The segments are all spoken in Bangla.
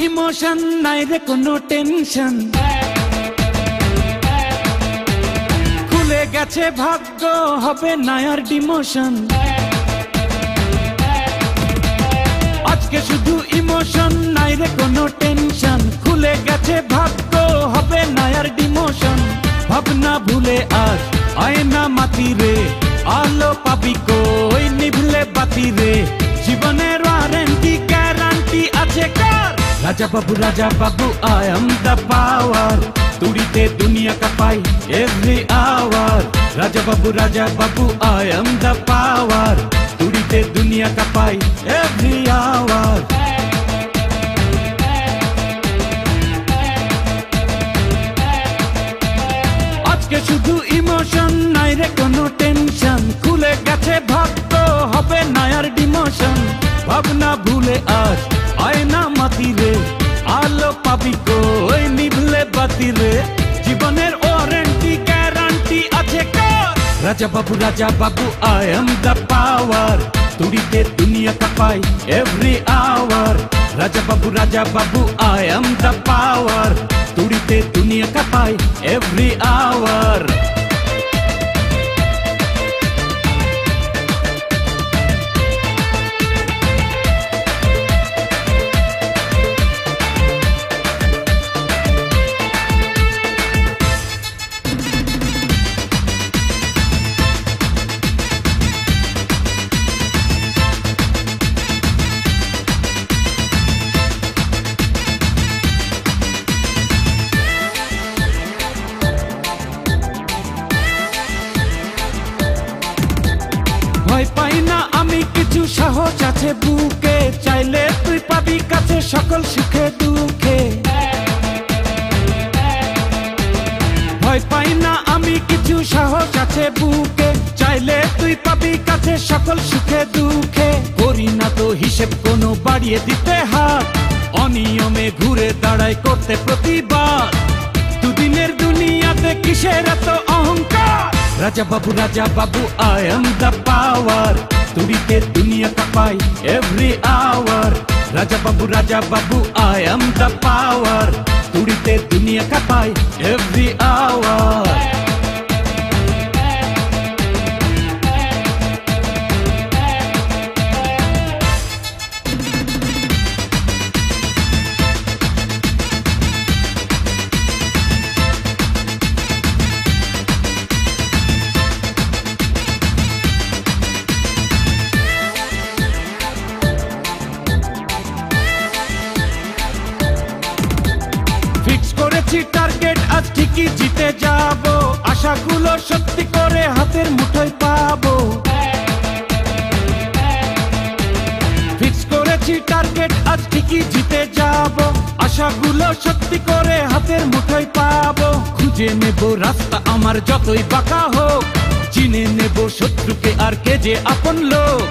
ইমোশন নাই রে কোনো টেনশন, খুলে গেছে ভাগ্য হবে না আর ডিমোশন। আজকে শুধু ইমোশন নাই রে কোনো টেনশন, খুলে গেছে ভাগ্য হবে না আর ডিমোশন। ভাবনা ভুলে আজ আয়না মাতি রে, আলো পাবি কই নিভলে বাতি রে। জীবনের ওয়ারেন্টি গ্যারান্টি আছে কার? Raja Babu I am the power, তুড়িতে দুনিয়া কাঁপাই every hour. Raja Babu I am the power, তুড়িতে দুনিয়া কাঁপাই এভরি আওয়ার। আজকে শুধু ইমোশন নাই রে কোনো টেনশন, খুলে গেছে ভাগ্য হবে না আর ডিমোশন। ভাবনা ভুলে আজ আয়না মাতি রে, আলো পাবি কই নিভলে বাতি রে। জীবনের ওয়ারেন্টি গ্যারান্টি আছে কার? Raja Babu I am the power, তুড়িতে দুনিয়া কাঁপাই every hour. Raja Babu I am the power, তুড়িতে দুনিয়া কাঁপাই এভরি আওয়ার। ভয় পাই না আমি কিছু, সাহস আছে বুকে, চাইলে তুই পাবি কাছে সকল সুখে দুঃখে। ভয় পাই না আমি কিছু, সাহস আছে বুকে, চাইলে তুই পাবি কাছে সকল সুখে দুঃখে। করি না তো হিসেব কোনো বাড়িয়ে দিতে হাত, অনিয়মে ঘুরে দাঁড়াই করতে প্রতিবাদ। দুদিনের দুনিয়াতে কিসের এত অহংকার? Raja Babu I am the power, তুড়িতে দুনিয়া কাঁপাই every hour. Raja Babu I am the power, তুড়িতে দুনিয়া কাঁপাই এভরি আওয়ার। টার্গেট আজ ঠিকই জিতে যাব, আশাগুলো সত্যি করে হাতের মুঠোয় পাবো। ফিক্স করেছি টার্গেট আজ ঠিকই জিতে যাব, আশাগুলো সত্যি করে হাতের মুঠোয় পাবো। খুঁজে নেব রাস্তা আমার যতই বাঁকা হোক, চিনে নেব শত্রুকে আর কে যে আপন লোক।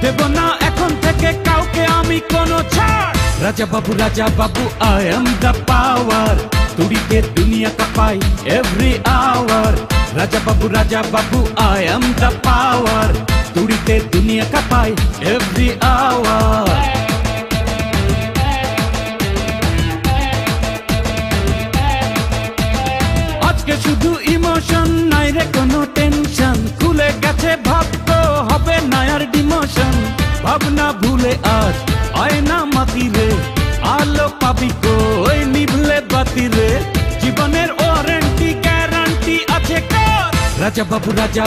দেব না এখন থেকে কাউকে আমি কোনো ছাড়। Raja Babu I am the power, তুড়িতে দুনিয়া কাঁপাই every hour. Raja Babu I am the power, তুড়িতে দুনিয়া কাঁপাই এভরি আওয়ার। আজকে শুধু ইমোশন নাই রে কোনো টেনশন, খুলে গেছে ভাগ্য হবে না আর ডিমোশন। ভাবনা ভুলে আজ আয়না মাতি রে, আলো পাবি কই নিভলে বাতি রে। জীবনের ওয়ারেন্টি গ্যারান্টি আছে কার? Raja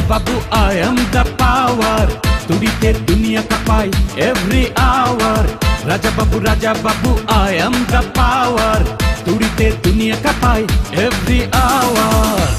Babu I am the power, তুড়িতে দুনিয়া কাঁপাই every hour. Raja Babu I am the power, তুড়িতে দুনিয়া কাঁপাই এভরি আওয়ার।